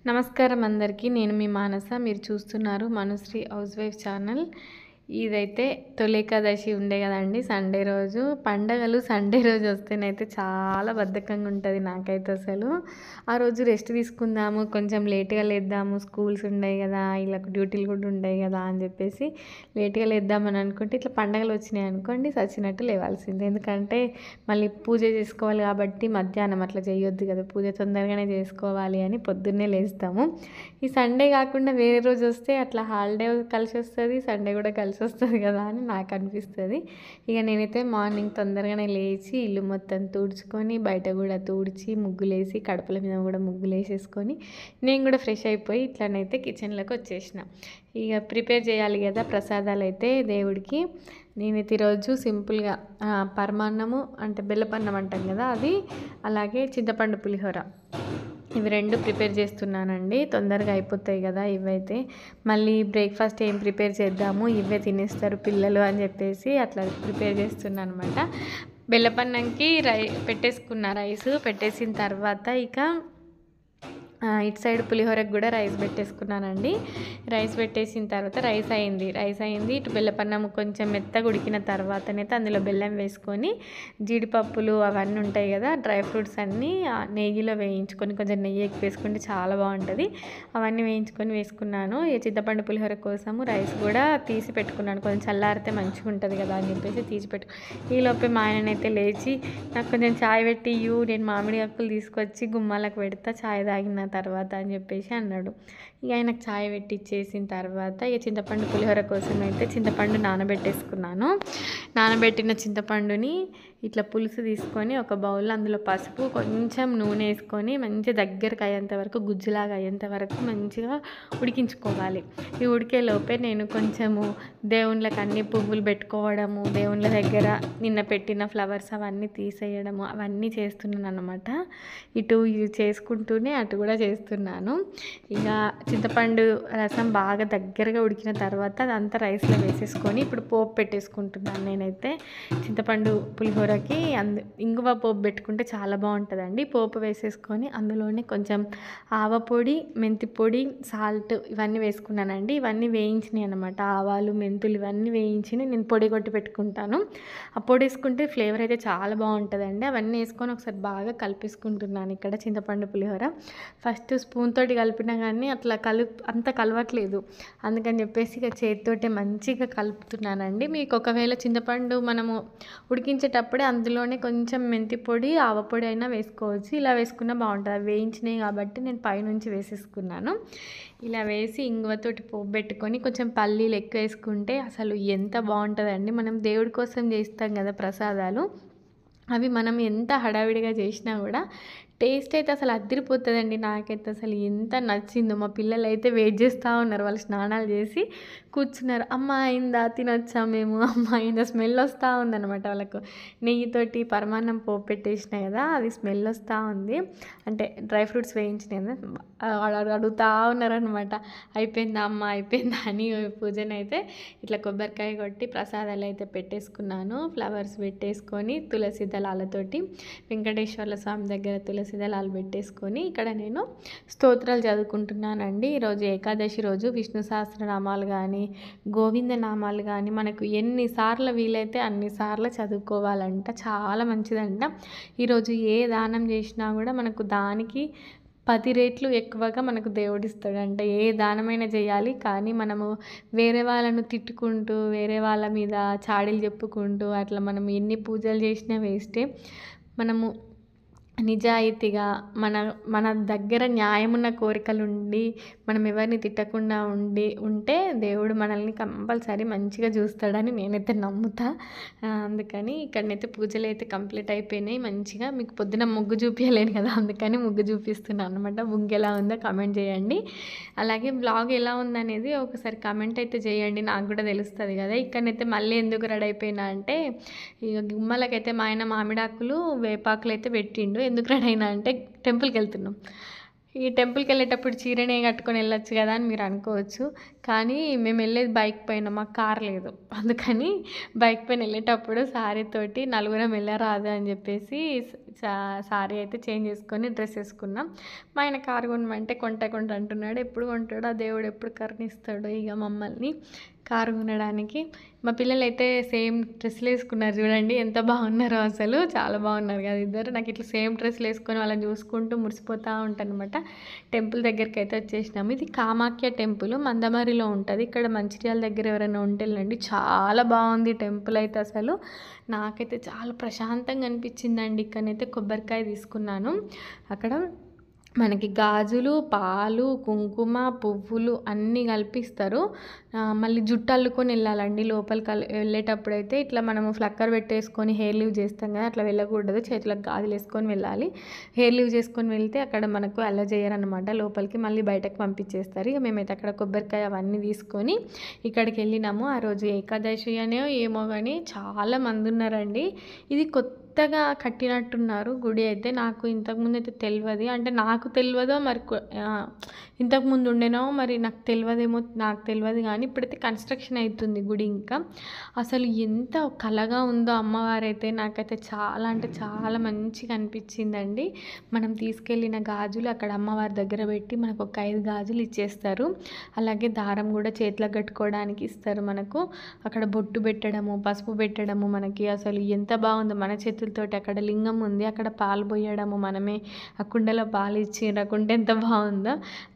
నమస్కారం అందరికీ. నేను మీ మానస. మీరు చూస్తున్నారు మనుశ్రీ హౌస్ వైఫ్ ఛానల్. ఇదైతే తొలి ఏకాదశి ఉండే కదండి, సండే రోజు. పండగలు సండే రోజు వస్తేనైతే చాలా బద్ధకంగా ఉంటుంది నాకైతే. అసలు ఆ రోజు రెస్ట్ తీసుకుందాము, కొంచెం లేట్గా లేద్దాము, స్కూల్స్ ఉన్నాయి కదా, వీళ్ళకి డ్యూటీలు కూడా ఉన్నాయి కదా అని చెప్పేసి లేట్గా లేద్దామని అనుకుంటే ఇట్లా పండగలు వచ్చినాయి అనుకోండి, సచ్చినట్టు లేవాల్సిందే. ఎందుకంటే మళ్ళీ పూజ చేసుకోవాలి కాబట్టి మధ్యాహ్నం అట్లా చేయొద్దు కదా, పూజ తొందరగానే చేసుకోవాలి అని పొద్దున్నే లేస్తాము. ఈ సండే కాకుండా వేరే రోజు వస్తే అట్లా హాలిడే కలిసి వస్తుంది, సండే కూడా కలిసి వస్తుంది కదా అని నాకు అనిపిస్తుంది. ఇక నేనైతే మార్నింగ్ తొందరగానే లేచి ఇల్లు మొత్తం తుడుచుకొని, బయట కూడా తుడిచి, ముగ్గులేసి, కడపల మీద కూడా ముగ్గులు వేసేసుకొని నేను కూడా ఫ్రెష్ అయిపోయి ఇట్లానైతే కిచెన్లోకి వచ్చేసిన. ఇక ప్రిపేర్ చేయాలి కదా ప్రసాదాలు అయితే దేవుడికి. నేనైతే ఈరోజు సింపుల్గా పరమాన్నము అంటే బెల్లపన్నం అంటాం కదా అది, అలాగే చింతపండు పులిహోర, ఇవి రెండు ప్రిపేర్ చేస్తున్నానండి. తొందరగా అయిపోతాయి కదా ఇవైతే. మళ్ళీ బ్రేక్ఫాస్ట్ ఏం ప్రిపేర్ చేద్దాము, ఇవే తినేస్తారు పిల్లలు అని చెప్పేసి అట్లా ప్రిపేర్ చేస్తున్నాను అనమాట. బెల్లపన్నంకి పెట్టేసుకున్న రైస్ పెట్టేసిన తర్వాత ఇక ఇటు సైడ్ పులిహోరకు కూడా రైస్ పెట్టేసుకున్నానండి. రైస్ పెట్టేసిన తర్వాత రైస్ అయింది. ఇటు బెల్లపన్నం కొంచెం మెత్తగా ఉడికిన తర్వాతనైతే అందులో బెల్లం వేసుకొని, జీడిపప్పులు అవన్నీ ఉంటాయి కదా, డ్రై ఫ్రూట్స్ అన్నీ నెయ్యిలో వేయించుకొని, కొంచెం నెయ్యి ఎక్కువ వేసుకుంటే చాలా బాగుంటుంది. అవన్నీ వేసుకున్నాను. ఈ చింతపండు పులిహోర కోసము రైస్ కూడా తీసి పెట్టుకున్నాను, కొంచెం చల్లారితే మంచిగా ఉంటుంది కదా అని చెప్పేసి తీసి ఈలోపే మా ఆయననైతే లేచి నాకు కొంచెం చాయ్ పెట్టి నేను మామిడి ఆకులు తీసుకొచ్చి గుమ్మాలకు పెడతా చాయ్ తాగిన తర్వాత అని చెప్పేసి అన్నాడు. ఇక ఆయనకు చాయ్ పెట్టి ఇచ్చేసిన తర్వాత ఇక చింతపండు పులిహోర కోసం అయితే చింతపండు నానబెట్టేసుకున్నాను. నానబెట్టిన చింతపండుని ఇట్లా పులుసు తీసుకొని ఒక బౌల్లో అందులో పసుపు, కొంచెం నూనె వేసుకొని మంచి దగ్గరకు అయ్యేంత వరకు, గుజ్జులాగా అయ్యేంత వరకు మంచిగా ఉడికించుకోవాలి. ఈ ఉడికేలోపే నేను కొంచెము దేవుళ్ళకి అన్ని పువ్వులు పెట్టుకోవడము, దేవుళ్ళ దగ్గర నిన్న పెట్టిన ఫ్లవర్స్ అవన్నీ తీసేయడము, అవన్నీ చేస్తున్నాను అనమాట. ఇటు ఇది చేసుకుంటూనే అటు కూడా చేస్తున్నాను. ఇక చింతపండు రసం బాగా దగ్గరగా ఉడికిన తర్వాత అదంతా రైస్లో వేసేసుకొని ఇప్పుడు పోపు పెట్టేసుకుంటున్నాను. నేనైతే చింతపండు పులిహోరకి ఇంగువ పోపు పెట్టుకుంటే చాలా బాగుంటుందండి. పోపు వేసేసుకొని అందులోనే కొంచెం ఆవపొడి, మెంతి పొడి, సాల్ట్ ఇవన్నీ వేసుకున్నానండి. ఇవన్నీ వేయించినాయి అనమాట. ఆవాలు, మెంతులు ఇవన్నీ వేయించి నేను పొడి కొట్టి పెట్టుకుంటాను. ఆ పొడి వేసుకుంటే ఫ్లేవర్ అయితే చాలా బాగుంటుందండి. అవన్నీ వేసుకొని ఒకసారి బాగా కలిపేసుకుంటున్నాను ఇక్కడ చింతపండు పులిహోర. ఫస్ట్ స్పూన్ తోటి కలిపినా కానీ అట్లా అంత కలవట్లేదు, అందుకని చెప్పేసి ఇక చేతితోటే మంచిగా కలుపుతున్నానండి. మీకు ఒకవేళ చింతపండు మనము ఉడికించేటప్పుడే అందులోనే కొంచెం మెంతి పొడి, ఆవపొడి అయినా వేసుకోవచ్చు. ఇలా వేసుకున్నా బాగుంటుంది. అవి వేయించినాయి కాబట్టి నేను పైనుంచి వేసేసుకున్నాను. ఇలా వేసి ఇంగువతోటి పోపు పెట్టుకొని కొంచెం పల్లీలు ఎక్కువ వేసుకుంటే అసలు ఎంత బాగుంటుందండి. మనం దేవుడి కోసం చేస్తాం కదా ప్రసాదాలు, అవి మనం ఎంత హడావిడిగా చేసినా కూడా టేస్ట్ అయితే అసలు అదిరిపోతుందండి. నాకైతే అసలు ఎంత నచ్చిందో. మా పిల్లలు అయితే వెయిట్ చేస్తూ ఉన్నారు, వాళ్ళు స్నానాలు చేసి కూర్చున్నారు. అమ్మ అయిందా, తినొచ్చా మేము, అమ్మ అయిందా, స్మెల్ వస్తూ ఉందన్నమాట. వాళ్ళకు నెయ్యితోటి పరమాన్నం పోపు పెట్టేసిన కదా, అది స్మెల్ వస్తూ ఉంది. అంటే డ్రై ఫ్రూట్స్ వేయించినాయి కదా, అడుగుతూ ఉన్నారనమాట, అయిపోయిందా అమ్మ, అయిపోయిందా అని. పూజనైతే ఇట్లా కొబ్బరికాయ కొట్టి ప్రసాదాలు అయితే పెట్టేసుకున్నాను. ఫ్లవర్స్ పెట్టేసుకొని తులసి దళాలతోటి వెంకటేశ్వర్ల స్వామి దగ్గర తులసి దళాలు పెట్టేసుకొని ఇక్కడ నేను స్తోత్రాలు చదువుకుంటున్నానండి. ఈరోజు ఏకాదశి రోజు విష్ణు సహస్రనామాలు కానీ, గోవింద నామాలు కానీ మనకు ఎన్నిసార్లు వీలైతే అన్నిసార్లు చదువుకోవాలంట, చాలా మంచిదంట. ఈరోజు ఏ దానం చేసినా కూడా మనకు దానికి 10 రెట్లు ఎక్కువగా మనకు దేవుడిస్తాడంట. ఏ దానమైనా చేయాలి, కానీ మనము వేరే వాళ్ళను తిట్టుకుంటూ, వేరే వాళ్ళ మీద చాడీలు చెప్పుకుంటూ అట్లా మనం ఎన్ని పూజలు చేసినా వేస్టే. మనము నిజాయితీగా మన దగ్గర న్యాయమున్న కోరికలు ఉండి మనం ఎవరిని తిట్టకుండా ఉంటే దేవుడు మనల్ని కంపల్సరీ మంచిగా చూస్తాడని నేనైతే నమ్ముతా. అందుకని ఇక్కడనైతే పూజలు అయితే కంప్లీట్ అయిపోయినాయి మంచిగా. మీకు పొద్దున ముగ్గు చూపించలేను కదా, అందుకని ముగ్గు చూపిస్తున్నాను అనమాట. ముగ్గు ఎలా ఉందో కామెంట్ చేయండి. అలాగే బ్లాగ్ ఎలా ఉందనేది ఒకసారి కామెంట్ అయితే చేయండి, నాకు కూడా తెలుస్తుంది కదా. ఇక్కడనైతే మళ్ళీ ఎందుకు రెడీ అయిపోయినా అంటే, ఇక గుమ్మలకైతే మా ఆయన మామిడాకులు, వేపాకులు అయితే పెట్టిండు. ఎందుకు రెడీ అయినా అంటే టెంపుల్కి వెళ్తున్నాం. ఈ టెంపుల్కి వెళ్ళేటప్పుడు చీరనే కట్టుకొని వెళ్ళొచ్చు కదా అని మీరు అనుకోవచ్చు. కానీ మేము వెళ్ళేది బైక్ పైన, మాకు కార్ లేదు. అందుకని బైక్ పైన వెళ్ళేటప్పుడు సారీతోటి నలుగురం వెళ్ళరాదు అని చెప్పేసి సారీ అయితే చేంజ్ చేసుకొని డ్రెస్ వేసుకున్నాం. మా ఆయన కారు కొనమంటే కొంట అంటున్నాడు. ఎప్పుడు కొంటాడో ఆ దేవుడు ఎప్పుడు కరుణిస్తాడో ఇక మమ్మల్ని కారు కొనడానికి. మా పిల్లలు అయితే సేమ్ డ్రెస్సులు వేసుకున్నారు చూడండి, ఎంత బాగున్నారో అసలు. చాలా బాగున్నారు కదా ఇద్దరు. నాకు ఇట్లా సేమ్ డ్రెస్సులు వేసుకొని వాళ్ళని చూసుకుంటూ మురిసిపోతూ ఉంటాను అనమాట. టెంపుల్ దగ్గరికి అయితే వచ్చేసినాము. ఇది కామాఖ్య టెంపుల్ మందమరిలో ఉంటుంది. ఇక్కడ మంచిర్యాల దగ్గర ఎవరైనా ఉంటే వెళ్ళండి, చాలా బాగుంది టెంపుల్ అయితే. అసలు నాకైతే చాలా ప్రశాంతంగా అనిపించిందండి. ఇక్కడనైతే కొబ్బరికాయ తీసుకున్నాను. అక్కడ మనకి గాజులు, పాలు, కుంకుమ, పువ్వులు అన్నీ కల్పిస్తారు. మళ్ళీ జుట్టు అల్లుకొని వెళ్ళాలండి లోపలికి. వెళ్ళేటప్పుడు అయితే ఇట్లా మనము ఫ్లక్కర్ పెట్టేసుకొని హెయిర్ లీవ్ చేస్తాం కదా, అట్లా వెళ్ళకూడదు. చేతులకు గాజులు వేసుకొని వెళ్ళాలి. హెయిర్ లీవ్ చేసుకొని వెళ్తే అక్కడ మనకు అలో చేయరనమాట లోపలికి, మళ్ళీ బయటకు పంపించేస్తారు. ఇక మేమైతే అక్కడ కొబ్బరికాయ అవన్నీ తీసుకొని ఇక్కడికి వెళ్ళినాము. ఆ రోజు ఏకాదశి అనే ఏమో కానీ చాలా మంది ఉన్నారండి. ఇది కొత్తగా కట్టినట్టున్నారు గుడి అయితే. నాకు ఇంతకుముందు అయితే తెలియదు, అంటే నాకు తెలియదో మరి ఇంతకుముందు ఉండేనో మరి నాకు తెలియదేమో, నాకు తెలియదు. కానీ ఇప్పుడైతే కన్స్ట్రక్షన్ అవుతుంది గుడి. ఇంకా అసలు ఎంత కళగా ఉందో అమ్మవారైతే. నాకైతే చాలా అంటే చాలా మంచిగా అనిపించిందండి. మనం తీసుకెళ్ళిన గాజులు అక్కడ అమ్మవారి దగ్గర పెట్టి మనకు ఒక 5 గాజులు ఇచ్చేస్తారు. అలాగే దారం కూడా చేతులకు కట్టుకోవడానికి ఇస్తారు మనకు. అక్కడ బొట్టు పెట్టడము, పసుపు పెట్టడము మనకి. అసలు ఎంత బాగుందో. మన చేతులతోటి అక్కడ లింగం ఉంది, అక్కడ పాలు పోయడము మనమే. ఆ కుండలో పాలు ఇచ్చిరకుంటే ఎంత బాగుందో.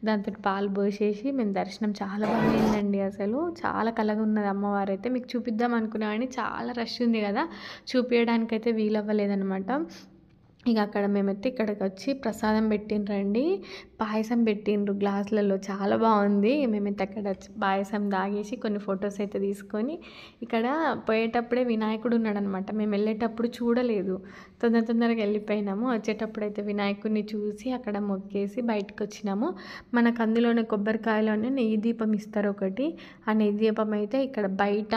దాంతో పాలు పోసేసి మేము దర్శనం చాలా బాగుందండి. అసలు చాలా కళగా ఉన్నది అమ్మవారు అయితే. మీకు చూపిద్దాం అనుకున్నా కానీ చాలా రష్ ఉంది కదా, చూపించడానికైతే వీలవ్వలేదన్నమాట. ఇక అక్కడ మేమైతే ఇక్కడికి వచ్చి ప్రసాదం పెట్టిండ్రండి, పాయసం పెట్టిండ్రు గ్లాసులలో, చాలా బాగుంది. మేమైతే అక్కడ పాయసం తాగేసి కొన్ని ఫొటోస్ అయితే తీసుకొని ఇక్కడ పోయేటప్పుడే వినాయకుడు ఉన్నాడనమాట. మేము వెళ్ళేటప్పుడు చూడలేదు, తొందరగా వెళ్ళిపోయినాము. వచ్చేటప్పుడు అయితే వినాయకుడిని చూసి అక్కడ మొక్కేసి బయటకు వచ్చినాము. మనకు అందులోనే కొబ్బరికాయలోనే నెయ్యి దీపం ఇస్తారు ఒకటి. ఆ నెయ్యి దీపం అయితే ఇక్కడ బయట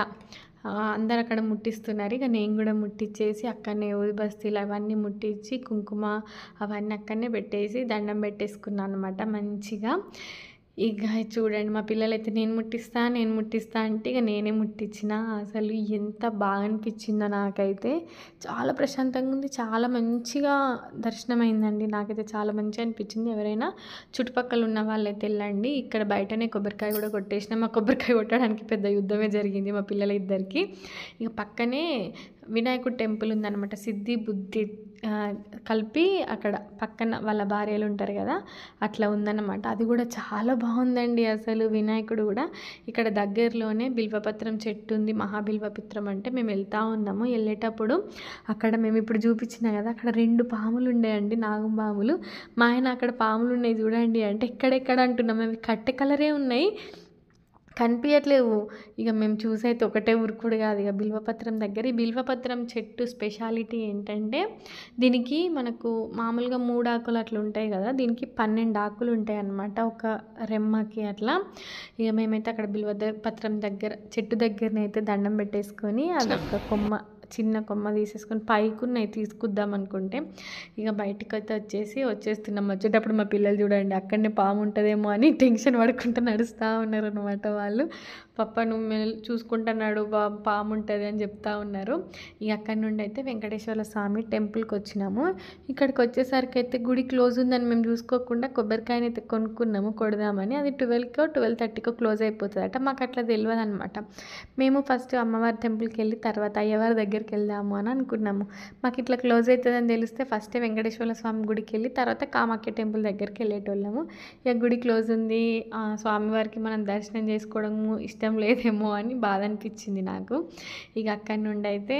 అందరు అక్కడ ముట్టిస్తున్నారు. ఇక నేను కూడా ముట్టించేసి అక్కడనే ఊదిబస్తీలు అవన్నీ ముట్టించి కుంకుమ అవన్నీ అక్కడనే పెట్టేసి దండం పెట్టేసుకున్నాను అనమాట మంచిగా. ఇక చూడండి మా పిల్లలైతే నేను ముట్టిస్తా అంటే ఇక నేనే ముట్టించిన. అసలు ఎంత బాగా అనిపించిందో నాకైతే. చాలా ప్రశాంతంగా ఉంది, చాలా మంచిగా దర్శనం అయిందండి. నాకైతే చాలా మంచిగా అనిపించింది. ఎవరైనా చుట్టుపక్కల ఉన్న వాళ్ళైతే వెళ్ళండి. ఇక్కడ బయటనే కొబ్బరికాయ కూడా కొట్టేసిన. మా కొబ్బరికాయ కొట్టడానికి పెద్ద యుద్ధమే జరిగింది మా పిల్లల ఇద్దరికి. ఇక పక్కనే వినాయకుడు టెంపుల్ ఉందన్నమాట. సిద్ధి బుద్ధి కలిపి అక్కడ పక్కన వాళ్ళ భార్యలు ఉంటారు కదా, అట్లా ఉందన్నమాట. అది కూడా చాలా బాగుందండి అసలు. వినాయకుడు కూడా ఇక్కడ దగ్గరలోనే బిల్వపత్రం చెట్టు ఉంది. మహాబిల్వపత్రం అంటే మేము వెళ్తూ ఉన్నాము. వెళ్ళేటప్పుడు అక్కడ మేము ఇప్పుడు చూపించిన కదా, అక్కడ 2 పాములు ఉండేయండి, నాగం పాములు. మా ఆయన అక్కడ పాములు ఉన్నాయి చూడండి అంటే ఎక్కడెక్కడ అంటున్నాం, అవి కట్టె కలరే ఉన్నాయి, కనిపించట్లేవు. ఇక మేము చూసైతే ఒకటే ఉరుకుడు కాదు. ఇక బిల్వపత్రం దగ్గర, ఈ బిల్వపత్రం చెట్టు స్పెషాలిటీ ఏంటంటే దీనికి మనకు మామూలుగా 3 ఆకులు అట్లా ఉంటాయి కదా, దీనికి 12 ఆకులు ఉంటాయి అన్నమాట ఒక రెమ్మకి అట్లా. ఇక మేమైతే అక్కడ బిల్వపత్రం దగ్గర చెట్టు దగ్గరనైతే దండం పెట్టేసుకొని అదొక చిన్న కొమ్మ తీసేసుకొని పైకున్నాయి తీసుకుద్దాం అనుకుంటే ఇక బయటకు అయితే వచ్చేస్తున్నాం. వచ్చేటప్పుడు మా పిల్లలు చూడండి అక్కడనే పాము ఉంటుందేమో అని టెన్షన్ పడుకుంటూ నడుస్తూ ఉన్నారు అనమాట వాళ్ళు. పప్ప నువ్వు చూసుకుంటున్నాడు, పాము ఉంటుంది అని చెప్తా ఉన్నారు. ఇక అక్కడి నుండి అయితే వెంకటేశ్వర స్వామి టెంపుల్కి వచ్చినాము. ఇక్కడికి వచ్చేసరికి అయితే గుడి క్లోజ్ ఉందని మేము చూసుకోకుండా కొబ్బరికాయని అయితే కొనుక్కున్నాము కొడదామని. అది 12కో 12:30కో క్లోజ్ అయిపోతుందట. మాకు అట్లా తెలియదు అనమాట. మేము ఫస్ట్ అమ్మవారి టెంపుల్కి వెళ్ళి తర్వాత అయ్యవారి దగ్గరికి వెళ్దాము అని అనుకున్నాము. మాకు ఇట్లా క్లోజ్ అవుతుందని తెలిస్తే ఫస్టే వెంకటేశ్వర స్వామి గుడికి వెళ్ళి తర్వాత కామాఖ్య టెంపుల్ దగ్గరికి వెళ్ళేటోళ్ళము. ఇక గుడి క్లోజ్ ఉంది, స్వామివారికి మనం దర్శనం చేసుకోవడము ఇష్టం లేదేమో అని బాధ అనిపించింది నాకు. ఇక అక్కడి నుండి అయితే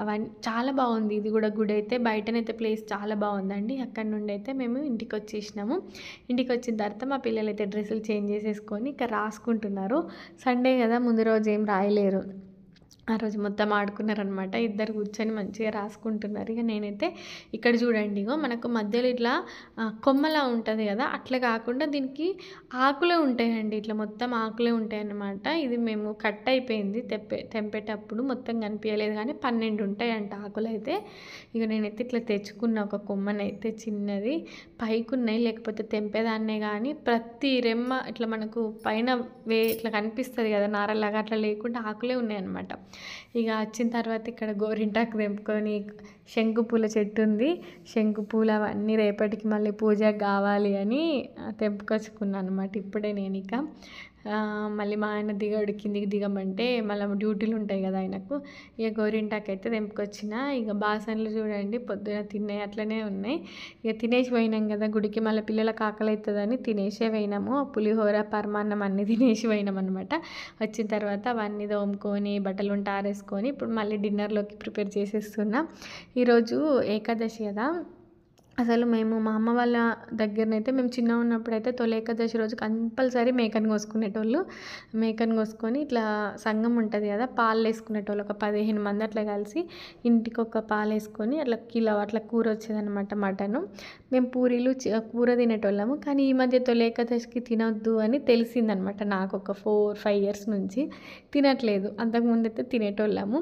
అవన్నీ చాలా బాగుంది. ఇది కూడా గుడి అయితే బయటనైతే ప్లేస్ చాలా బాగుందండి. అక్కడి నుండి అయితే మేము ఇంటికి వచ్చేసినాము. ఇంటికి వచ్చిన తర్వాత మా పిల్లలు అయితే డ్రెస్సులు చేంజ్ చేసేసుకొని ఇక రాసుకుంటున్నారు. సండే కదా, ముందు రోజు ఏం రాయలేరు. ఆ రోజు మొత్తం ఆడుకున్నారనమాట. ఇద్దరు కూర్చొని మంచిగా రాసుకుంటున్నారు. ఇక నేనైతే ఇక్కడ చూడండి ఇగో మనకు మధ్యలో ఇట్లా కొమ్మలా ఉంటది కదా! అట్లా కాకుండా దీనికి ఆకులే ఉంటాయండి. ఇట్లా మొత్తం ఆకులే ఉంటాయన్నమాట. ఇది మేము కట్ అయిపోయింది తెంపేటప్పుడు మొత్తం కనిపియలేదు కానీ 12 ఉంటాయంట ఆకులైతే. ఇక నేనైతే ఇట్లా తెచ్చుకున్న ఒక కొమ్మనైతే చిన్నది. పైకున్నాయి లేకపోతే తెంపేదాన్నే కానీ ప్రతి రెమ్మ ఇట్లా మనకు పైన ఇట్లా కనిపిస్తది కదా నారలాగా అట్లా లేకుండా ఆకులే ఉన్నాయన్నమాట. ఇక వచ్చిన తర్వాత ఇక్కడ గోరింటాకు తెంపుకొని శంకు పూల చెట్టు ఉంది. శంకు పూలు అవన్నీ రేపటికి మళ్ళీ పూజకు కావాలి అని తెంపుకొచ్చుకున్నాను అనమాట. ఇప్పుడే నేను ఇక మళ్ళీ మా ఆయన దిగాడు కిందికి దిగమంటే మళ్ళీ డ్యూటీలు ఉంటాయి కదా ఆయనకు. ఇక గోరింటాకు అయితే తెంపుకొచ్చిన. ఇక బాసనలు చూడండి పొద్దున తిన్నాయి అట్లనే ఉన్నాయి. ఇక తినేసి పోయినాం కదా గుడికి, మళ్ళీ పిల్లలకు ఆకలి అవుతుందని తినేసే పోయినాము. పులిహోర పరమాన్నం అన్నీ తినేసి పోయినాం అనమాట. వచ్చిన తర్వాత అవన్నీ తోముకొని బట్టలు ఉంటే ఆరేసుకొని ఇప్పుడు మళ్ళీ డిన్నర్లోకి ప్రిపేర్ చేసేస్తున్నా. ఈరోజు ఏకాదశి కదా, అసలు మేము మా అమ్మ వాళ్ళ దగ్గరనైతే మేము చిన్నగా ఉన్నప్పుడైతే తొలి ఏకాదశి రోజు కంపల్సరీ మేకను కోసుకునేటోళ్ళు. మేకను కోసుకొని ఇట్లా సంఘం ఉంటుంది కదా, పాలు వేసుకునేటోళ్ళు. ఒక 15 మంది అట్లా కలిసి ఇంటికి ఒక పాలు వేసుకొని అట్లా కిలో అట్లా కూర వచ్చేదన్నమాట మటను. మేము పూరీలు కూర తినేటోళ్ళము. కానీ ఈ మధ్య తొలి ఏకాదశికి తినొద్దు అని తెలిసిందనమాట నాకు. ఒక 4-5 ఇయర్స్ నుంచి తినట్లేదు. అంతకుముందు అయితే తినేటోళ్ళము.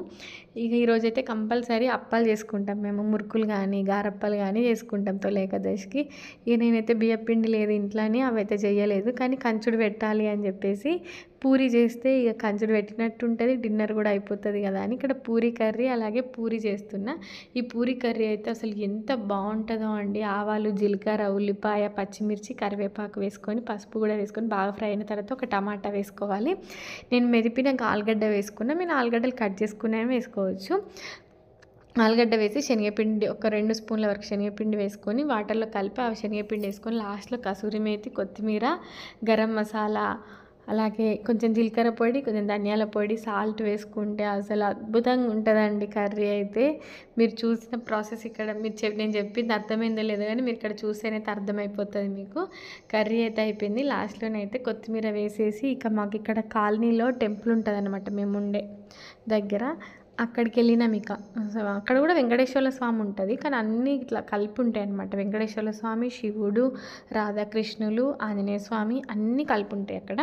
ఇక ఈరోజైతే కంపల్సరీ అప్పాలు చేసుకుంటాం మేము. మురుకులు కానీ గారప్పలు కానీ చేసుకుంటాం తొలి ఏకాదశికి. ఇక నేనైతే బియ్యపిండి లేదు ఇంట్లో అని అవైతే చేయలేదు. కానీ కంచుడు పెట్టాలి అని చెప్పేసి పూరి చేస్తే ఇక కంచుడు పెట్టినట్టు ఉంటుంది, డిన్నర్ కూడా అయిపోతుంది కదా అని ఇక్కడ పూరి కర్రీ అలాగే పూరి చేస్తున్నా. ఈ పూరి కర్రీ అయితే అసలు ఎంత బాగుంటుందో అండి. ఆవాలు జీలకర్ర ఉల్లిపాయ పచ్చిమిర్చి కరివేపాకు వేసుకొని పసుపు కూడా వేసుకొని బాగా ఫ్రై అయిన తర్వాత ఒక టమాటా వేసుకోవాలి. నేను మెదిపిన ఆలుగడ్డ వేసుకున్నా. మీరు ఆలుగడ్డలు కట్ చేసుకునే వేసుకోవచ్చు. ఆలుగడ్డ వేసి శనగపిండి ఒక 2 స్పూన్ల వరకు శనగపిండి వేసుకొని వాటర్లో కలిపి ఆ శనగపిండి వేసుకొని లాస్ట్లో కసూరి మేతి కొత్తిమీర గరం మసాలా అలాగే కొంచెం జీలకర్ర పొడి కొంచెం ధనియాల పొడి సాల్ట్ వేసుకుంటే అసలు అద్భుతంగా ఉంటుందండి కర్రీ అయితే. మీరు చూసిన ప్రాసెస్ ఇక్కడ నేను చెప్పింది అర్థమైందో లేదో కానీ మీరు ఇక్కడ చూస్తేనైతే అర్థమైపోతుంది మీకు. కర్రీ అయితే అయిపోయింది. లాస్ట్లోనైతే కొత్తిమీర వేసేసి ఇక మాకు ఇక్కడ కాలనీలో టెంపుల్ ఉంటుంది అనమాట మేము ఉండే దగ్గర. అక్కడికి వెళ్ళినాం. ఇక అక్కడ కూడా వెంకటేశ్వర స్వామి ఉంటుంది కానీ అన్నీ ఇట్లా కలిపి ఉంటాయి అన్నమాట. వెంకటేశ్వర స్వామి శివుడు రాధాకృష్ణులు ఆంజనేయ స్వామి అన్నీ కలిపి ఉంటాయి అక్కడ.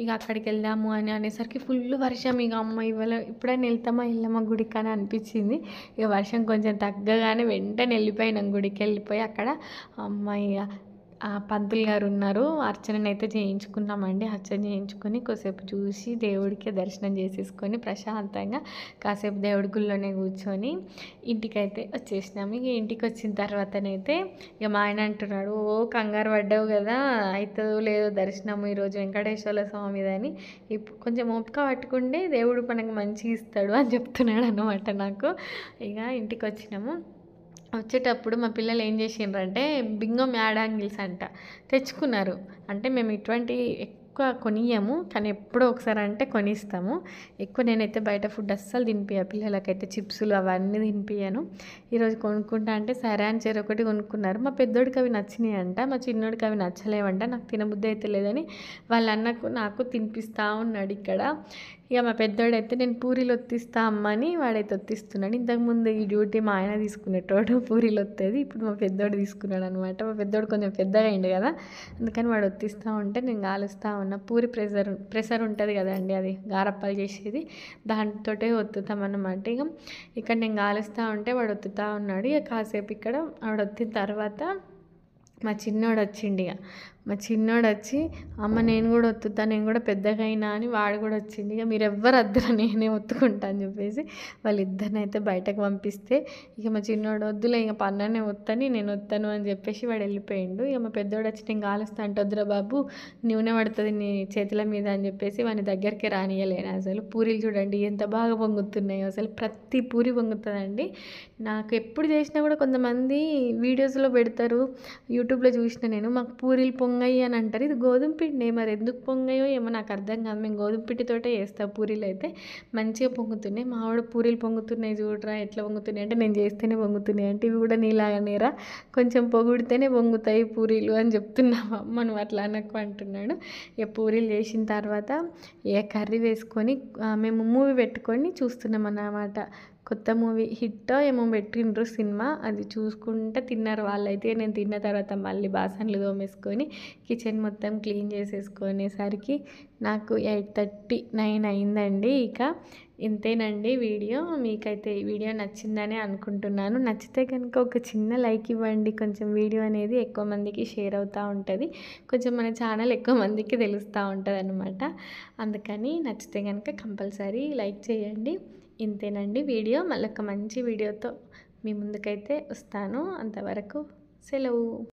ఇక అక్కడికి వెళ్దాము అని అనేసరికి ఫుల్ వర్షం. ఇక అమ్మ ఇప్పుడైనా వెళ్ళామా గుడికి అని అనిపించింది. ఇక వర్షం కొంచెం తగ్గగానే వెంటనే వెళ్ళిపోయినాం గుడికి. వెళ్ళిపోయి అక్కడ ఇక పంతులు గారు ఉన్నారు, అర్చననైతే చేయించుకున్నామండి. అర్చన చేయించుకొని కొద్దిసేపు చూసి దేవుడికి దర్శనం చేసేసుకొని ప్రశాంతంగా కాసేపు దేవుడి గుళ్ళోనే కూర్చొని ఇంటికైతే వచ్చేసినాము. ఇక ఇంటికి వచ్చిన తర్వాతనైతే ఇక మా ఆయన అంటున్నాడు, కంగారు పడ్డావు కదా అవుతుందో లేదో దర్శనము ఈరోజు వెంకటేశ్వర స్వామిదని, ఇప్పుడు కొంచెం ఓపిక పట్టుకుంటే దేవుడు మనకు మంచిగా ఇస్తాడు అని చెప్తున్నాడు అన్నమాట నాకు. ఇక ఇంటికి వచ్చినాము. వచ్చేటప్పుడు మా పిల్లలు ఏం చేసిండ్రంటే బింగో మ్యాడాంగిల్స్ అంట తెచ్చుకున్నారు. అంటే మేము ఇటువంటి ఎక్కువ కొనియము కానీ ఎప్పుడో ఒకసారి అంటే కొనిస్తాము. ఎక్కువ నేనైతే బయట ఫుడ్ అస్సలు తినిపియా పిల్లలకైతే. చిప్సులు అవన్నీ తినిపియాను. ఈరోజు కొనుక్కుంటా అంటే సరే అని చెరొకటి కొనుక్కున్నారు. మా పెద్దోడికి అవి నచ్చినాయి అంట, మా చిన్నోడికి అవి నచ్చలేవంట. నాకు తినబుద్ధి అయితే లేదని వాళ్ళ అన్నకు నాకు తినిపిస్తూ ఉన్నాడు ఇక్కడ. ఇక మా పెద్దోడైతే నేను పూరీలు ఒత్తిస్తా అమ్మని వాడైతే ఒత్తిస్తున్నాడు. ఇంతకుముందు ఈ డ్యూటీ మా ఆయన తీసుకునేటోడు పూరీలు ఒత్తేది. ఇప్పుడు మా పెద్దోడు తీసుకున్నాడు అనమాట. మా పెద్దోడు కొంచెం పెద్దగా అయింది కదా, అందుకని వాడు ఒత్తిస్తూ ఉంటే నేను కాలుస్తూ ఉన్నా. పూరి ప్రెషర్ ఉంటుంది కదండి, అది గారప్పాలు చేసేది, దాంతోటే ఒత్తుతామన్నమాట. ఇక ఇక్కడ నేను కాలుస్తూ ఉంటే వాడు ఒత్తుతూ ఉన్నాడు. ఇక కాసేపు ఇక్కడ వాడు ఒత్తిన తర్వాత మా చిన్నోడు వచ్చిండు. ఇక మా చిన్నోడు వచ్చి అమ్మ నేను కూడా ఒత్తుతా, నేను కూడా పెద్దగా అయినా అని వాడు కూడా వచ్చిండు. ఇక మీరు ఎవ్వరు వద్దురా నేనే ఒత్తుకుంటా అని చెప్పేసి వాళ్ళిద్దరిని అయితే బయటకు పంపిస్తే ఇక మా చిన్నోడు వద్దులే ఇక పన్ననే ఒత్తని నేను ఒత్తాను అని చెప్పేసి వాడు వెళ్ళిపోయిండు. ఇక మా పెద్దోడు వచ్చి నేను కాలుస్తా అంటే వద్దురా బాబు నూనె పడుతుంది నీ చేతుల మీద అని చెప్పేసి వాని దగ్గరికి రానియలేను. అసలు పూరీలు చూడండి ఎంత బాగా పొంగుతున్నాయో, అసలు ప్రతి పూరి పొంగుతుందండి. నాకు ఎప్పుడు చేసినా కూడా కొంతమంది వీడియోస్లో పెడతారు, యూట్యూబ్లో చూసిన నేను మాకు పూరీలు పొంగయి అని అంటారు. ఇది గోధుమ పిండే, మరి ఎందుకు పొంగయో ఏమో నాకు అర్థం కాదు. మేము గోధుమ పిండితోటే చేస్తాం పూరీలు అయితే. మంచిగా పొంగుతున్నాయి. మా ఆవిడ పూరీలు పొంగుతున్నాయి చూడరా ఎట్లా పొంగుతున్నాయి అంటే, నేను చేస్తేనే పొంగుతున్నాయి అంటే, ఇవి కూడా నీలాగానేరా కొంచెం పొగిడితేనే పొంగుతాయి పూరీలు అని చెప్తున్నావు అమ్మ, నువ్వు అట్లా అనకు అంటున్నాడు. ఇక పూరీలు చేసిన తర్వాత ఇక కర్రీ వేసుకొని మేము మూవీ పెట్టుకొని చూస్తున్నాం అన్నమాట. కొత్త మూవీ హిట్టో ఏమో పెట్టిండ్రు సినిమా, అది చూసుకుంటే తిన్నారు వాళ్ళైతే. నేను తిన్న తర్వాత మళ్ళీ బాసన్లు తోమేసుకొని కిచెన్ మొత్తం క్లీన్ చేసేసుకునేసరికి నాకు 8:30, 9 అయిందండి. ఇక ఇంతేనండి వీడియో. మీకైతే ఈ వీడియో నచ్చిందని అనుకుంటున్నాను. నచ్చితే కనుక ఒక చిన్న లైక్ ఇవ్వండి. కొంచెం వీడియో అనేది ఎక్కువ మందికి షేర్ అవుతూ ఉంటుంది, కొంచెం మన ఛానల్ ఎక్కువ మందికి తెలుస్తూ ఉంటుంది అనమాట. అందుకని నచ్చితే కనుక కంపల్సరీ లైక్ చేయండి. ఇంతేనండి వీడియో. మళ్ళీ ఒక మంచి వీడియోతో మీ ముందుకైతే వస్తాను. అంతవరకు సెలవు.